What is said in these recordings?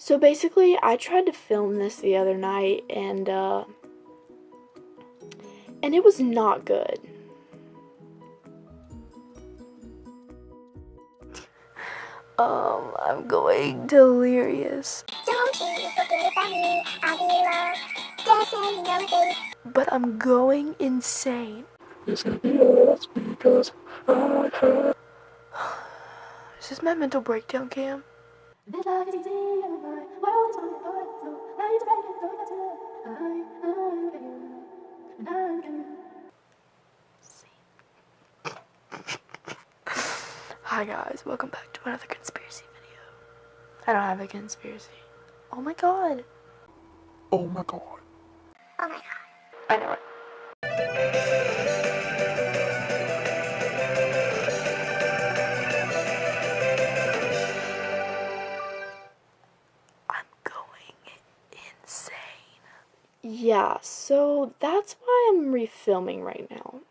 So basically, I tried to film this the other night, and it was not good. I'm going delirious. But I'm going insane. Is this my mental breakdown cam? Hi guys, welcome back to another conspiracy video. I don't have a conspiracy. Oh my god. Oh my god. Oh my god. I know it. I'm going insane. Yeah, so that's why I'm refilming right now.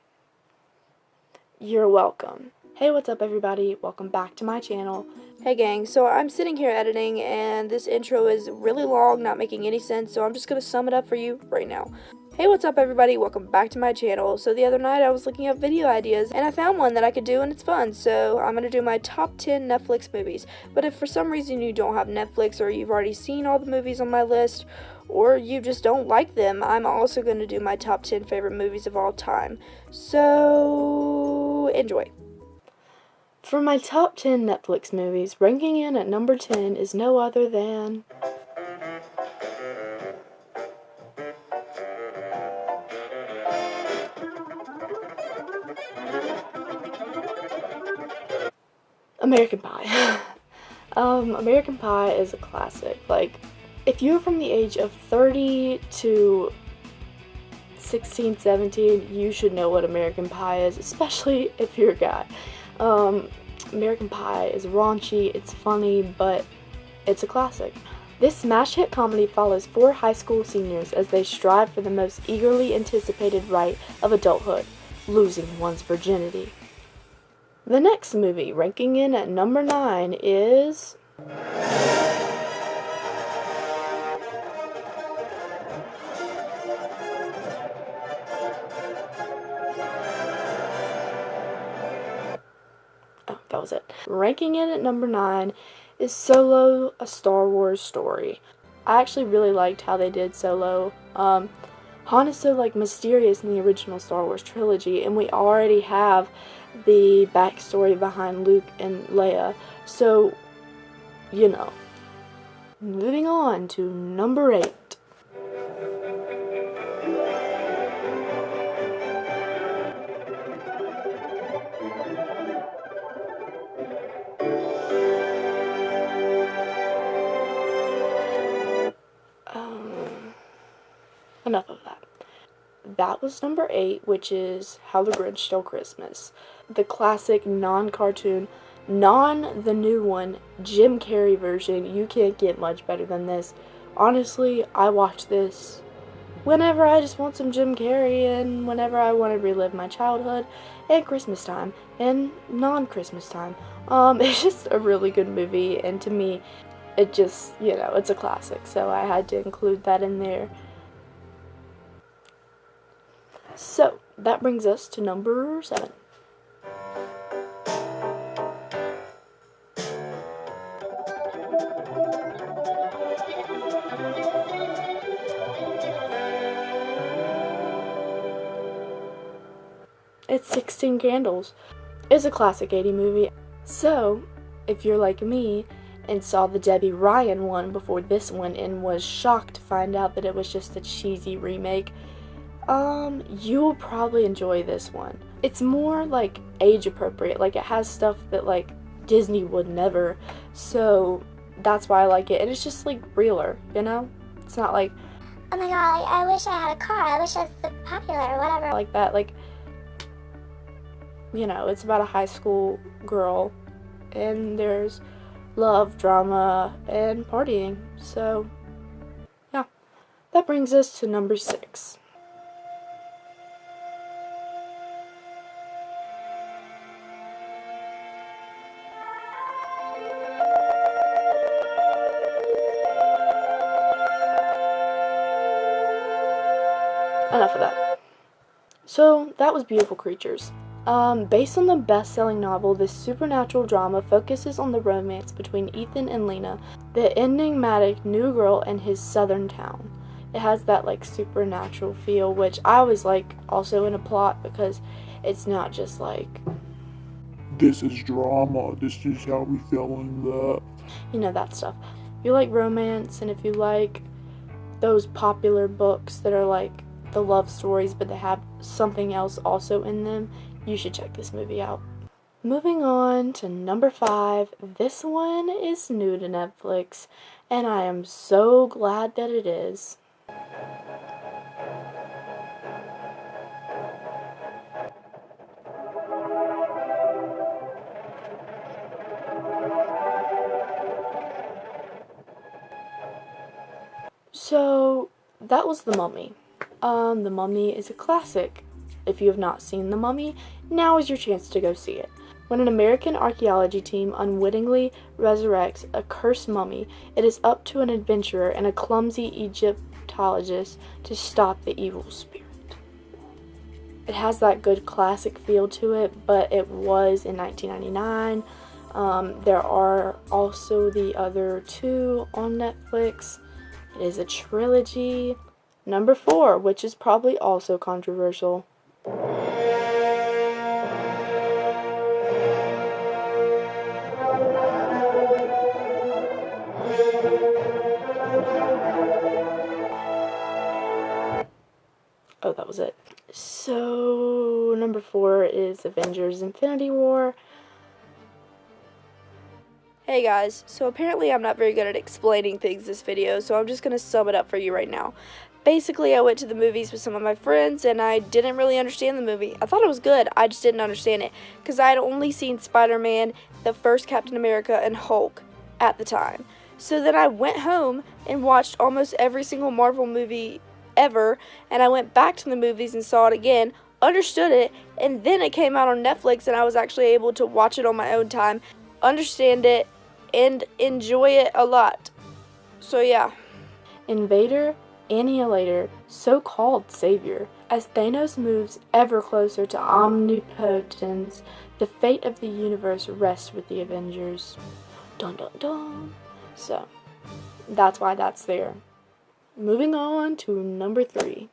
You're welcome. Hey, what's up everybody? Welcome back to my channel. Hey gang, so I'm sitting here editing and this intro is really long, not making any sense, so I'm just gonna sum it up for you right now. Hey, what's up everybody? Welcome back to my channel. So the other night I was looking up video ideas and I found one that I could do and it's fun. So I'm gonna do my top 10 Netflix movies. But if for some reason you don't have Netflix or you've already seen all the movies on my list, or you just don't like them, I'm also going to do my top 10 favorite movies of all time. So, enjoy. For my top 10 Netflix movies, ranking in at number 10 is no other than American Pie. American Pie is a classic. Like, if you're from the age of 30 to 16, 17, you should know what American Pie is, especially if you're a guy. American Pie is raunchy, it's funny, but it's a classic. This smash hit comedy follows 4 high school seniors as they strive for the most eagerly anticipated right of adulthood, losing one's virginity. The next movie, ranking in at number 9, is that was it. Ranking in at number 9 is Solo, a Star Wars story. I actually really liked how they did Solo. Han is so mysterious in the original Star Wars trilogy, and we already have the backstory behind Luke and Leia. So, you know. Moving on to number 8. Enough of that. That was number 8, which is How the Grinch Stole Christmas. The classic, non-cartoon, the new one, Jim Carrey version. You can't get much better than this. Honestly, I watch this whenever I just want some Jim Carrey and whenever I want to relive my childhood and Christmas time and non-Christmas time. It's just a really good movie, and to me, it just, it's a classic, so I had to include that in there. So, that brings us to number 7. It's 16 Candles. It's a classic 80s movie. So, if you're like me and saw the Debbie Ryan one before this one and was shocked to find out that it was just a cheesy remake, you will probably enjoy this one. It's more age appropriate. It has stuff that Disney would never, so that's why I like it. And it's just realer, it's not oh my god, I wish I had a car, I wish I was popular or whatever like that. It's about a high school girl and there's love, drama, and partying. So yeah, that brings us to number 6. So that was Beautiful Creatures. Based on the best-selling novel, this supernatural drama focuses on the romance between Ethan and Lena, the enigmatic new girl in his southern town. It has that like supernatural feel, which I always like also in a plot, because it's not just like, This is drama. This is how we fell in love. you know, that stuff. If you like romance, and if you like those popular books that are like the love stories but they have something else also in them, you should check this movie out. Moving on to number 5. This one is new to Netflix, and I am so glad that it is. So, that was The Mummy. The Mummy is a classic. If you have not seen The Mummy, now is your chance to go see it. When an American archaeology team unwittingly resurrects a cursed mummy, it is up to an adventurer and a clumsy Egyptologist to stop the evil spirit. It has that good classic feel to it, but it was in 1999. There are also the other 2 on Netflix. It is a trilogy. Number 4, which is probably also controversial. Oh, that was it. So, number 4 is Avengers Infinity War. Hey guys, so apparently I'm not very good at explaining things this video, so I'm just going to sum it up for you right now. Basically, I went to the movies with some of my friends, and I didn't really understand the movie. I thought it was good, I just didn't understand it, because I had only seen Spider-Man, the first Captain America, and Hulk at the time. So then I went home and watched almost every single Marvel movie ever, and I went back to the movies and saw it again, understood it, and then it came out on Netflix, and I was actually able to watch it on my own time, understand it, and enjoy it a lot. So yeah. Invader, Annihilator, so-called savior. As Thanos moves ever closer to omnipotence, the fate of the universe rests with the Avengers. Dun dun dun. So, that's why that's there. Moving on to number 3.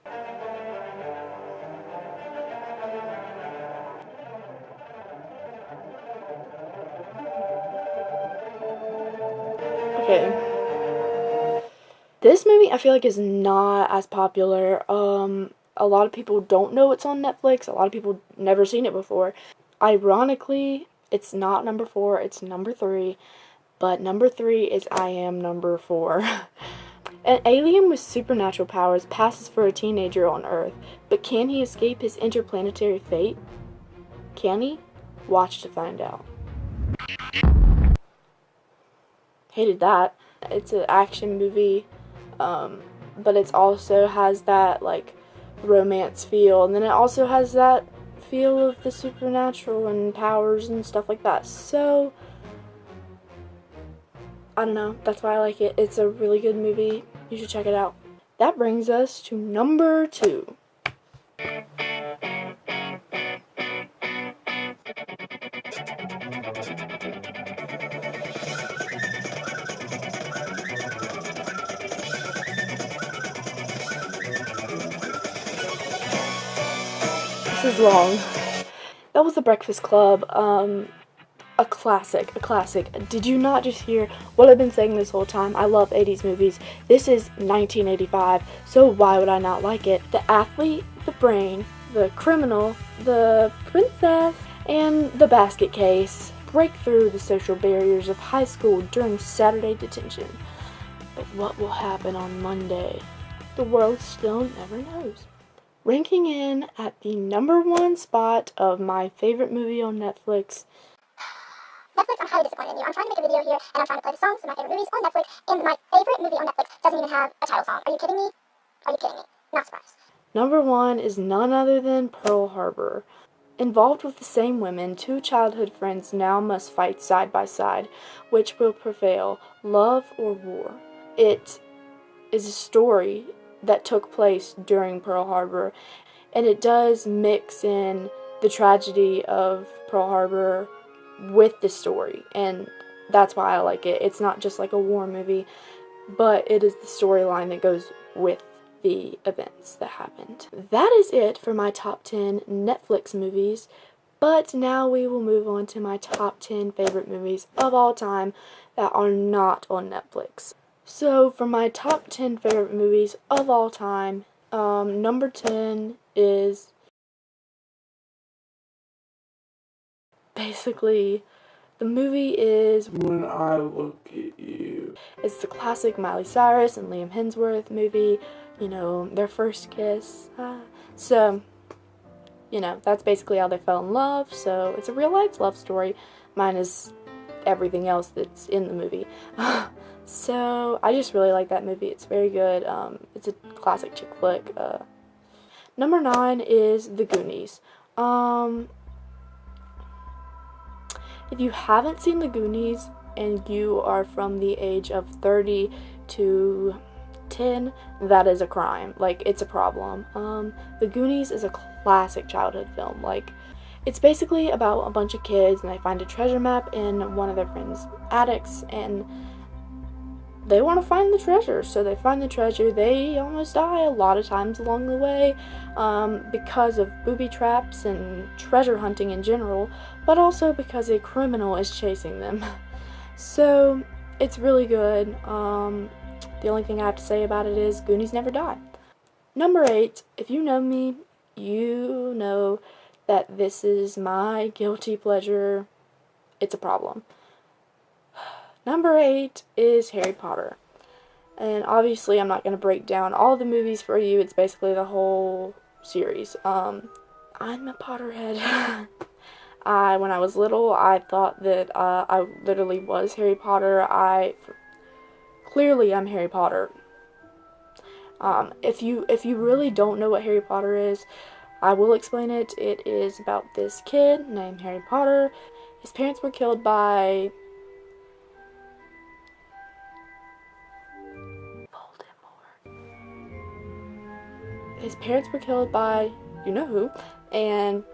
Okay. This movie I feel like is not as popular. A lot of people don't know it's on Netflix. A lot of people never seen it before. Ironically, it's not number 4, it's number 3. But number 3 is I Am Number 4. An alien with supernatural powers passes for a teenager on Earth, but can he escape his interplanetary fate? Can he? Watch to find out. Hated that. It's an action movie, but it also has that like romance feel, and then it also has that feel of the supernatural and powers and stuff like that. So I don't know, that's why I like it. It's a really good movie. You should check it out. That brings us to number 2. This is long. That was The Breakfast Club. A classic, a classic. Did you not just hear what I've been saying this whole time? I love 80s movies. This is 1985, so why would I not like it? The athlete, the brain, the criminal, the princess, and the basket case break through the social barriers of high school during Saturday detention. But what will happen on Monday? The world still never knows. Ranking in at the number 1 spot of my favorite movie on Netflix. Netflix, I'm highly disappointed in you. I'm trying to make a video here, and I'm trying to play the songs from my favorite movies on Netflix, and my favorite movie on Netflix doesn't even have a title song. Are you kidding me? Are you kidding me? Not surprised. Number 1 is none other than Pearl Harbor. Involved with the same women, 2 childhood friends now must fight side by side. Which will prevail, love or war? It is a story that took place during Pearl Harbor, and it does mix in the tragedy of Pearl Harbor with the story, and that's why I like it. It's not just like a war movie, but it is the storyline that goes with the events that happened. That is it for my top 10 Netflix movies, but now we will move on to my top 10 favorite movies of all time that are not on Netflix. So for my top 10 favorite movies of all time, number 10 is basically, the movie is When I Look at You. It's the classic Miley Cyrus and Liam Hemsworth movie, you know, their first kiss. So, you know, that's basically how they fell in love, so it's a real life love story, minus everything else that's in the movie. So, I just really like that movie. It's very good. It's a classic chick flick. Number 9 is The Goonies. If you haven't seen The Goonies and you are from the age of 30 to 10, that is a crime. Like, it's a problem. The Goonies is a classic childhood film. Like, it's basically about a bunch of kids and they find a treasure map in one of their friends' attics and they want to find the treasure. So they find the treasure. They almost die a lot of times along the way because of booby traps and treasure hunting in general, but also because a criminal is chasing them. So it's really good. The only thing I have to say about it is Goonies never die. Number 8, if you know me, you know that this is my guilty pleasure. It's a problem. Number 8 is Harry Potter. And obviously I'm not going to break down all the movies for you. It's basically the whole series. I'm a Potterhead. When I was little, I thought that I literally was Harry Potter. Clearly I'm Harry Potter. If you really don't know what Harry Potter is, I will explain it. It is about this kid named Harry Potter. His parents were killed by His parents were killed by you know who, and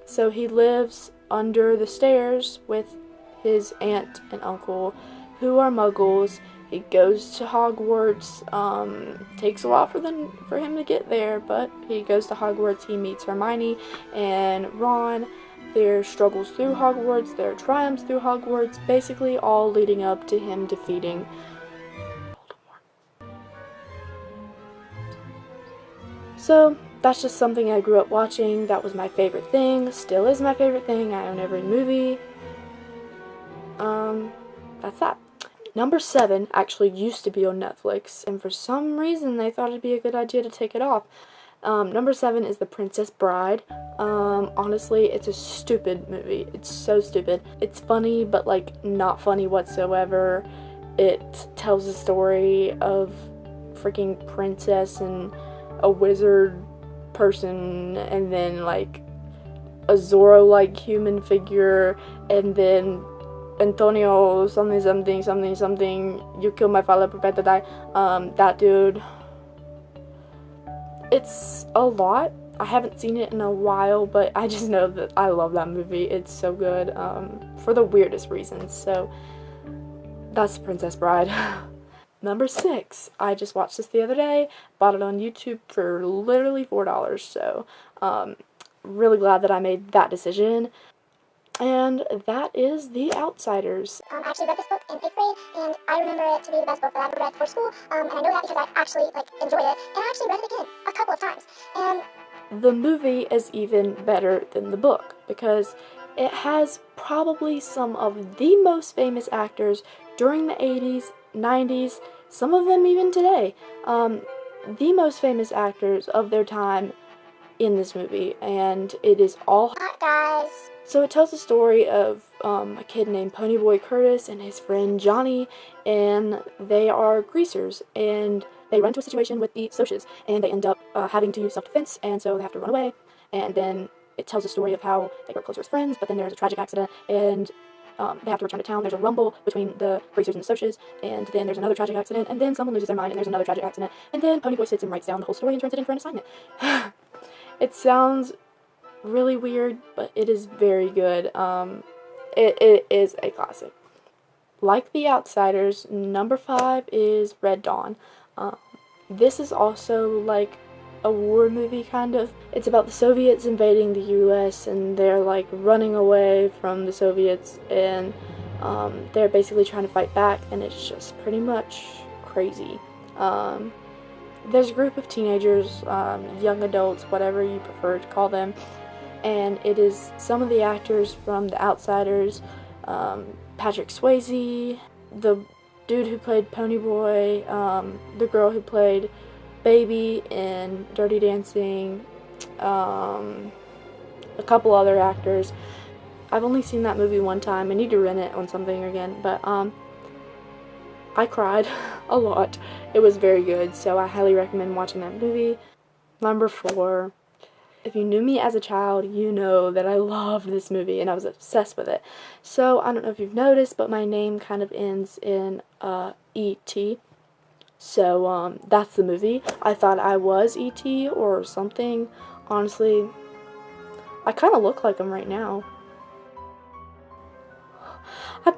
so he lives under the stairs with his aunt and uncle, who are muggles. He goes to Hogwarts. Takes a while for him to get there, but he goes to Hogwarts. He meets Hermione and Ron. Their struggles through Hogwarts, their triumphs through Hogwarts, basically all leading up to him defeating Voldemort. So that's just something I grew up watching. That was my favorite thing. Still is my favorite thing. I own every movie. That's that. Number 7 actually used to be on Netflix, and for some reason they thought it'd be a good idea to take it off. Number 7 is The Princess Bride. Honestly, it's a stupid movie. It's so stupid. It's funny, but like not funny whatsoever. It tells the story of freaking princess and a wizard person, and then like a Zorro-like human figure, and then Antonio something, you killed my father, prepare to die. That dude. It's a lot. I haven't seen it in a while, but I just know that I love that movie. It's so good, for the weirdest reasons. So that's Princess Bride. Number 6, I just watched this the other day, bought it on YouTube for literally $4, so really glad that I made that decision. And that is The Outsiders. I actually read this book in 8th grade, and I remember it to be the best book that I've ever read for school, and I know that because I actually enjoyed it, and I actually read it again a couple of times, and the movie is even better than the book, because it has probably some of the most famous actors during the 80s, 90s, some of them even today. The most famous actors of their time in this movie, and it is all hot guys. So it tells the story of a kid named Ponyboy Curtis and his friend Johnny, and they are greasers, and they run into a situation with the Socs, and they end up having to use self-defense, and so they have to run away. And then it tells the story of how they grow closer as friends, but then there's a tragic accident, and they have to return to town. There's a rumble between the greasers and the Socs, and then there's another tragic accident, and then someone loses their mind, and there's another tragic accident, and then Ponyboy sits and writes down the whole story and turns it in for an assignment. It sounds really weird, but it is very good. It is a classic. Like The Outsiders, number 5 is Red Dawn. This is also like a war movie, kind of. It's about the Soviets invading the US, and they're like running away from the Soviets, and they're basically trying to fight back, and it's just pretty much crazy. There's a group of teenagers, young adults, whatever you prefer to call them, and it is some of the actors from The Outsiders, Patrick Swayze, the dude who played Ponyboy, the girl who played Baby in Dirty Dancing, a couple other actors. I've only seen that movie one time. I need to rent it on something again, but I cried a lot. It was very good, so I highly recommend watching that movie. Number 4. If you knew me as a child, you know that I loved this movie and I was obsessed with it. So, I don't know if you've noticed, but my name kind of ends in E.T. So, that's the movie. I thought I was E.T. or something. Honestly, I kind of look like him right now.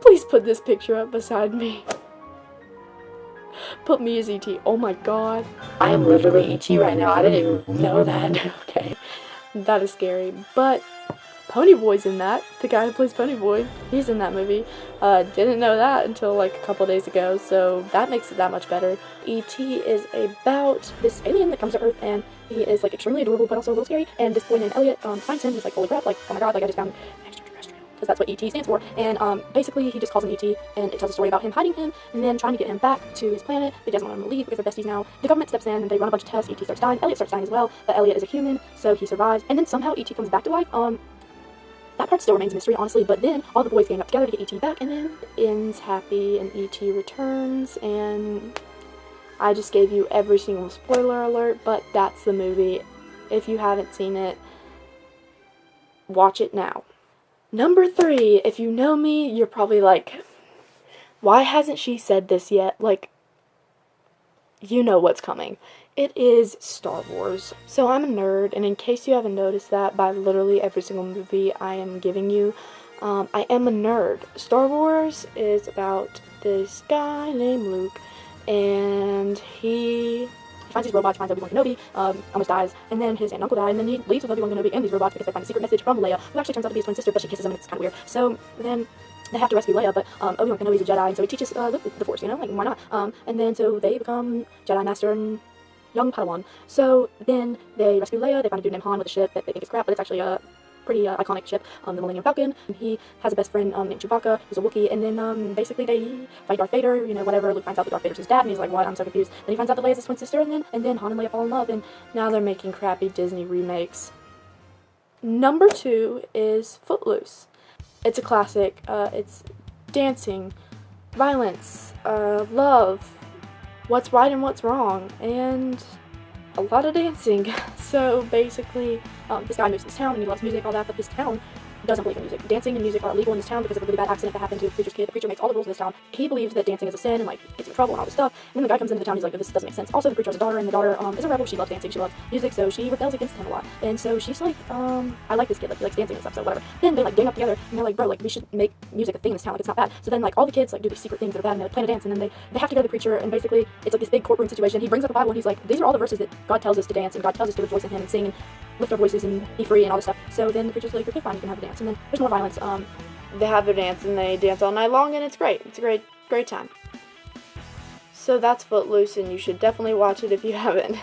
Please put this picture up beside me. Put me as E.T. Oh my god. I am literally E.T. right now. I didn't even know that. Okay. That is scary. But Ponyboy's in that. The guy who plays Ponyboy, he's in that movie. Didn't know that until like a couple days ago, so that makes it that much better. E.T. is about this alien that comes to Earth, and he is like extremely adorable but also a little scary, and this boy named Elliot finds him. He's like, holy crap, like, oh my god, like I just found extraterrestrial, because that's what E.T. stands for. And basically he just calls him E.T. and it tells a story about him hiding him and then trying to get him back to his planet. He doesn't want him to leave because they're besties now. The government steps in and they run a bunch of tests. E.T. starts dying. Elliot starts dying as well, but Elliot is a human, so he survives, and then somehow E.T. comes back to life. That part still remains a mystery, honestly, but then all the boys gang up together to get E.T. back, and then it ends happy, and E.T. returns, and I just gave you every single spoiler alert, but that's the movie. If you haven't seen it, watch it now. Number 3, if you know me, you're probably like, why hasn't she said this yet? Like, you know what's coming. It is Star Wars. So I'm a nerd, and in case you haven't noticed that by literally every single movie I am giving you, I am a nerd. Star Wars is about this guy named Luke, and he finds these robots, finds Obi-Wan Kenobi, almost dies, and then his aunt and uncle die, and then he leaves with Obi-Wan Kenobi and these robots because they find a secret message from Leia, who actually turns out to be his twin sister, but she kisses him and it's kind of weird. So then they have to rescue Leia, but Obi-Wan Kenobi's a Jedi, and so he teaches Luke the Force, you know, like, why not? And then so they become Jedi Master and young Padawan. So then they rescue Leia, they find a dude named Han with a ship that they think is crap, but it's actually a pretty iconic ship, the Millennium Falcon. And he has a best friend named Chewbacca, who's a Wookiee, and then basically they fight Darth Vader, you know, whatever. Luke finds out that Darth Vader's his dad, and he's like, what? I'm so confused. Then he finds out that Leia's his twin sister, and then Han and Leia fall in love, and now they're making crappy Disney remakes. Number 2 is Footloose. It's a classic. It's dancing, violence, love, what's right and what's wrong, and a lot of dancing. So basically, this guy moves to this town and he loves music, all that, but this town doesn't believe in music. Dancing and music are illegal in this town because of a really bad accident that happened to the preacher's kid. The preacher makes all the rules in this town. He believes that dancing is a sin and like gets him in trouble and all this stuff. And then the guy comes into the town, he's like, this doesn't make sense. Also, the preacher has a daughter, and the daughter is a rebel. She loves dancing, she loves music, so she rebels against him a lot. And so she's like, I like this kid, like he likes dancing and stuff, so whatever. Then they like gang up together and they're like, bro, like we should make music a thing in this town, like it's not bad. So then like all the kids like do these secret things that are bad, and they like, plan a dance, and then they have to go to the preacher, and basically it's like this big courtroom situation. He brings up the Bible and he's like, these are all the verses that God tells us to dance, and God tells us to rejoice in him and sing and lift our voices and be free and all this stuff. So then the preacher's like, okay, fine, you can have a dance. And then there's more violence. They have their dance and they dance all night long, and it's great. It's a great time. So that's Footloose, and you should definitely watch it if you haven't.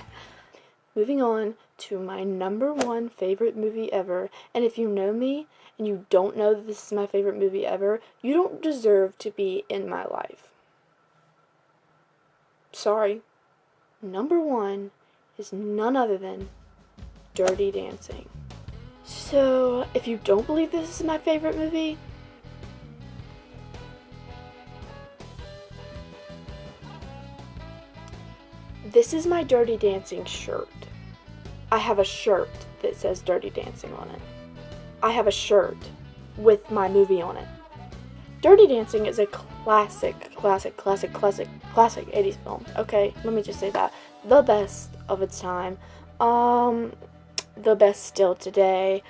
Moving on to my number 1 favorite movie ever. And if you know me and you don't know that this is my favorite movie ever, you don't deserve to be in my life. Sorry. Number 1 is none other than Dirty Dancing. So, if you don't believe this is my favorite movie, this is my Dirty Dancing shirt. I have a shirt that says Dirty Dancing on it. I have a shirt with my movie on it. Dirty Dancing is a classic 80s film. Okay, let me just say that. The best of its time. the best still today.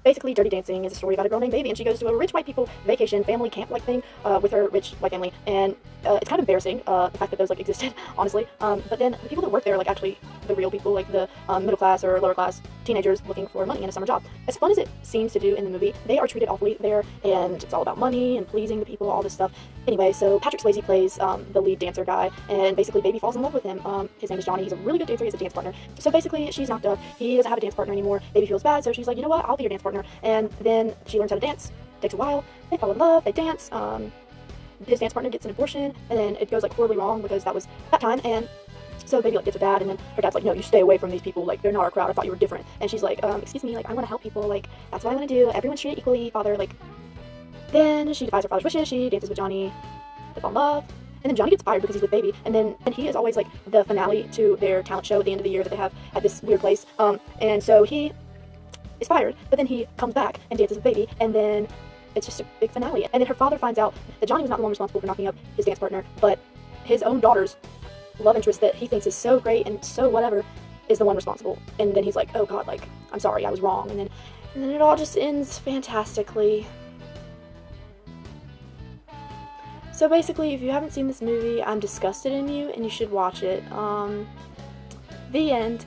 Basically, Dirty Dancing is a story about a girl named Baby, and she goes to a rich white people vacation, family camp-like thing with her rich white family, and it's kind of embarrassing, the fact that those, like, existed, honestly, but then the people that work there are, like, actually the real people, like the middle class or lower class teenagers looking for money in a summer job. As fun as it seems to do in the movie, they are treated awfully there, and it's all about money and pleasing the people, all this stuff. Anyway, so Patrick Swayze plays the lead dancer guy, and basically Baby falls in love with him. His name is Johnny. He's a really good dancer. He has a dance partner. So basically, she's knocked up. He doesn't have a dance partner anymore. Baby feels bad, so she's like, you know what? I'll be your dance partner. And then she learns how to dance. Takes a while. They fall in love. They dance. His dance partner gets an abortion, and then it goes, like, horribly wrong because that was that time. And so Baby, like, gets a dad, and then her dad's like, no, you stay away from these people. Like, they're not our crowd. I thought you were different. And she's like, excuse me. Like, I want to help people. Like, that's what I want to do. Everyone's treated equally. Father, like. Then she defies her father's wishes. She dances with Johnny. They fall in love. And then Johnny gets fired because he's with Baby. And he is always, like, the finale to their talent show at the end of the year that they have at this weird place. And so he is fired, but then he comes back and dances with Baby, and then it's just a big finale. And then her father finds out that Johnny was not the one responsible for knocking up his dance partner, but his own daughter's love interest that he thinks is so great and so whatever is the one responsible. And then he's like, oh God, like, I'm sorry, I was wrong. And then it all just ends fantastically. So basically, if you haven't seen this movie, I'm disgusted in you, and you should watch it. The end.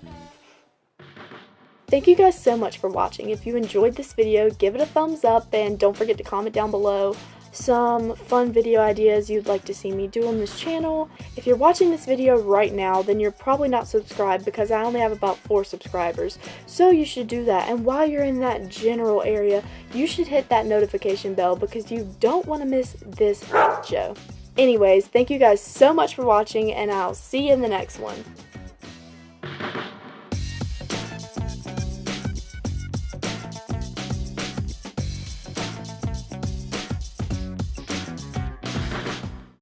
Thank you guys so much for watching. If you enjoyed this video, give it a thumbs up, and don't forget to comment down below some fun video ideas you'd like to see me do on this channel. If you're watching this video right now, then you're probably not subscribed because I only have about 4 subscribers. So you should do that. And while you're in that general area, you should hit that notification bell because you don't want to miss this show. Anyways, thank you guys so much for watching, and I'll see you in the next one.